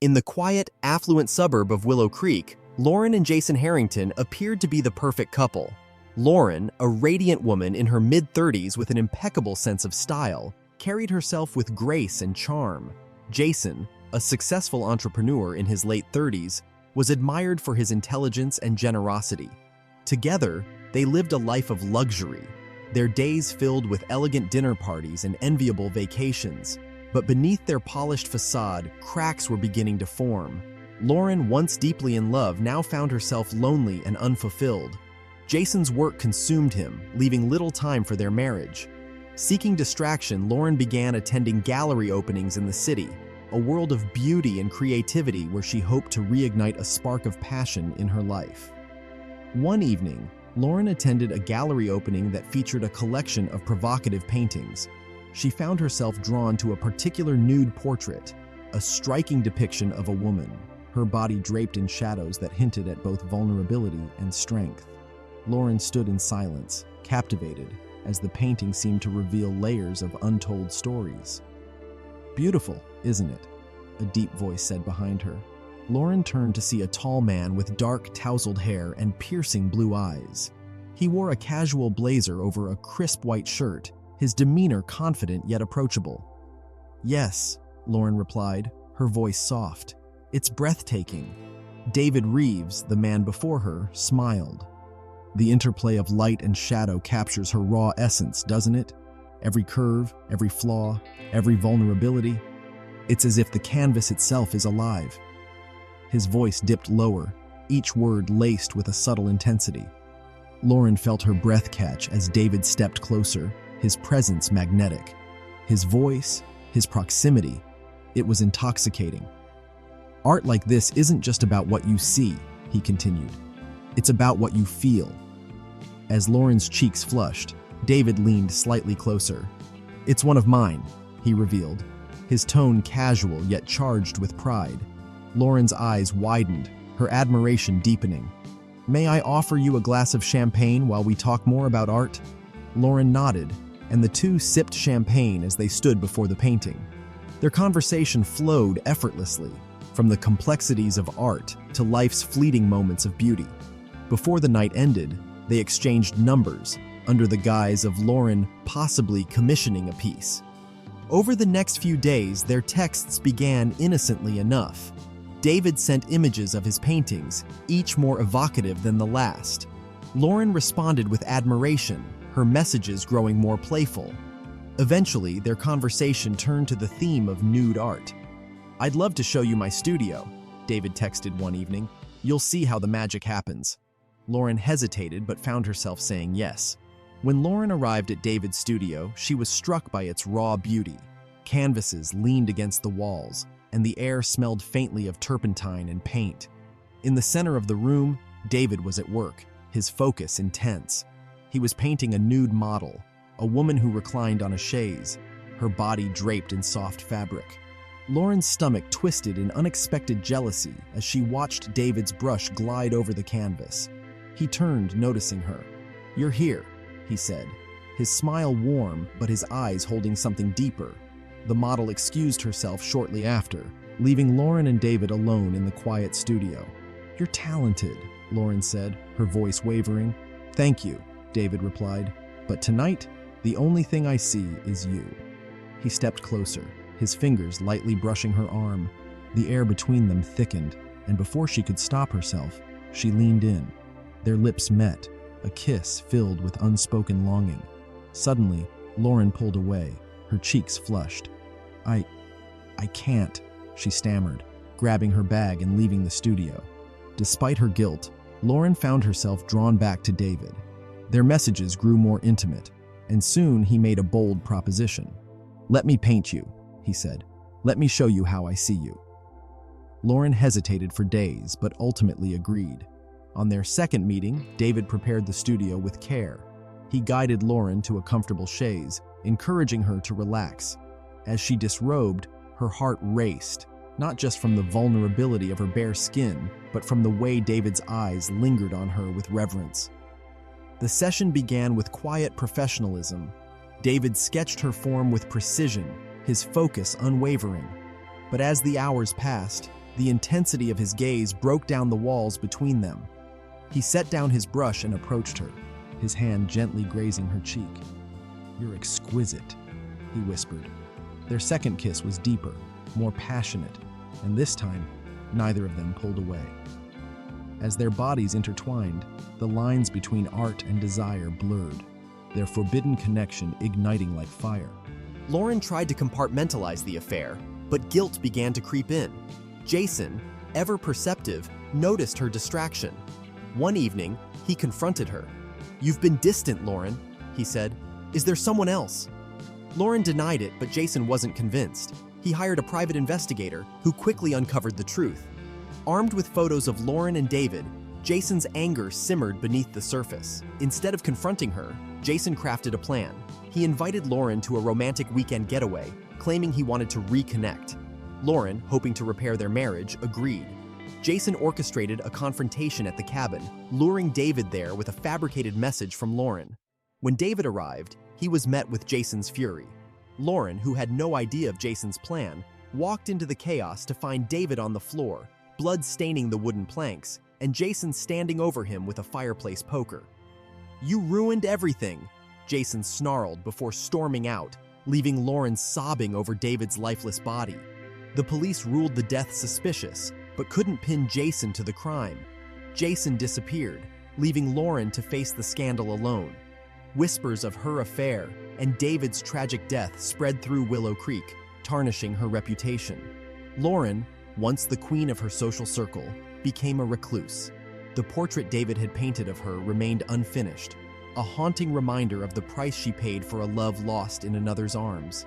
In the quiet, affluent suburb of Willow Creek, Lauren and Jason Harrington appeared to be the perfect couple. Lauren, a radiant woman in her mid-30s with an impeccable sense of style, carried herself with grace and charm. Jason, a successful entrepreneur in his late 30s, was admired for his intelligence and generosity. Together, they lived a life of luxury, their days filled with elegant dinner parties and enviable vacations. But beneath their polished facade, cracks were beginning to form. Lauren, once deeply in love, now found herself lonely and unfulfilled. Jason's work consumed him, leaving little time for their marriage. Seeking distraction, Lauren began attending gallery openings in the city, a world of beauty and creativity where she hoped to reignite a spark of passion in her life. One evening, Lauren attended a gallery opening that featured a collection of provocative paintings. She found herself drawn to a particular nude portrait, a striking depiction of a woman, her body draped in shadows that hinted at both vulnerability and strength. Lauren stood in silence, captivated, as the painting seemed to reveal layers of untold stories. "Beautiful, isn't it?" a deep voice said behind her. Lauren turned to see a tall man with dark, tousled hair and piercing blue eyes. He wore a casual blazer over a crisp white shirt, his demeanor confident yet approachable. "Yes," Lauren replied, her voice soft. "It's breathtaking." David Reeves, the man before her, smiled. "The interplay of light and shadow captures her raw essence, doesn't it? Every curve, every flaw, every vulnerability. It's as if the canvas itself is alive." His voice dipped lower, each word laced with a subtle intensity. Lauren felt her breath catch as David stepped closer, his presence magnetic. His voice, his proximity, it was intoxicating. "Art like this isn't just about what you see," he continued. "It's about what you feel." As Lauren's cheeks flushed, David leaned slightly closer. "It's one of mine," he revealed, his tone casual yet charged with pride. Lauren's eyes widened, her admiration deepening. "May I offer you a glass of champagne while we talk more about art?" Lauren nodded, and the two sipped champagne as they stood before the painting. Their conversation flowed effortlessly, from the complexities of art to life's fleeting moments of beauty. Before the night ended, they exchanged numbers, under the guise of Lauren possibly commissioning a piece. Over the next few days, their texts began innocently enough. David sent images of his paintings, each more evocative than the last. Lauren responded with admiration, her messages growing more playful. Eventually, their conversation turned to the theme of nude art. "I'd love to show you my studio," David texted one evening. "You'll see how the magic happens." Lauren hesitated but found herself saying yes. When Lauren arrived at David's studio, she was struck by its raw beauty. Canvases leaned against the walls, and the air smelled faintly of turpentine and paint. In the center of the room, David was at work, his focus intense. He was painting a nude model, a woman who reclined on a chaise, her body draped in soft fabric. Lauren's stomach twisted in unexpected jealousy as she watched David's brush glide over the canvas. He turned, noticing her. "You're here," he said, his smile warm but his eyes holding something deeper. The model excused herself shortly after, leaving Lauren and David alone in the quiet studio. "You're talented," Lauren said, her voice wavering. "Thank you," David replied. "But tonight, the only thing I see is you." He stepped closer, his fingers lightly brushing her arm. The air between them thickened, and before she could stop herself, she leaned in. Their lips met, a kiss filled with unspoken longing. Suddenly, Lauren pulled away, her cheeks flushed. I can't," she stammered, grabbing her bag and leaving the studio. Despite her guilt, Lauren found herself drawn back to David. Their messages grew more intimate, and soon he made a bold proposition. "Let me paint you," he said. "Let me show you how I see you." Lauren hesitated for days, but ultimately agreed. On their second meeting, David prepared the studio with care. He guided Lauren to a comfortable chaise, encouraging her to relax. As she disrobed, her heart raced, not just from the vulnerability of her bare skin, but from the way David's eyes lingered on her with reverence. The session began with quiet professionalism. David sketched her form with precision, his focus unwavering. But as the hours passed, The intensity of his gaze broke down the walls between them. He set down his brush and approached her, his hand gently grazing her cheek. "You're exquisite," he whispered. Their second kiss was deeper, more passionate, and this time, neither of them pulled away. As their bodies intertwined, the lines between art and desire blurred, their forbidden connection igniting like fire. Lauren tried to compartmentalize the affair, but guilt began to creep in. Jason, ever perceptive, noticed her distraction. One evening, he confronted her. "You've been distant, Lauren," he said. "Is there someone else?" Lauren denied it, but Jason wasn't convinced. He hired a private investigator who quickly uncovered the truth. Armed with photos of Lauren and David, Jason's anger simmered beneath the surface. Instead of confronting her, Jason crafted a plan. He invited Lauren to a romantic weekend getaway, claiming he wanted to reconnect. Lauren, hoping to repair their marriage, agreed. Jason orchestrated a confrontation at the cabin, luring David there with a fabricated message from Lauren. When David arrived, he was met with Jason's fury. Lauren, who had no idea of Jason's plan, walked into the chaos to find David on the floor, blood staining the wooden planks, and Jason standing over him with a fireplace poker. "You ruined everything," Jason snarled before storming out, leaving Lauren sobbing over David's lifeless body. The police ruled the death suspicious, but couldn't pin Jason to the crime. Jason disappeared, leaving Lauren to face the scandal alone. Whispers of her affair and David's tragic death spread through Willow Creek, tarnishing her reputation. Lauren, once the queen of her social circle, became a recluse. The portrait David had painted of her remained unfinished, a haunting reminder of the price she paid for a love lost in another's arms.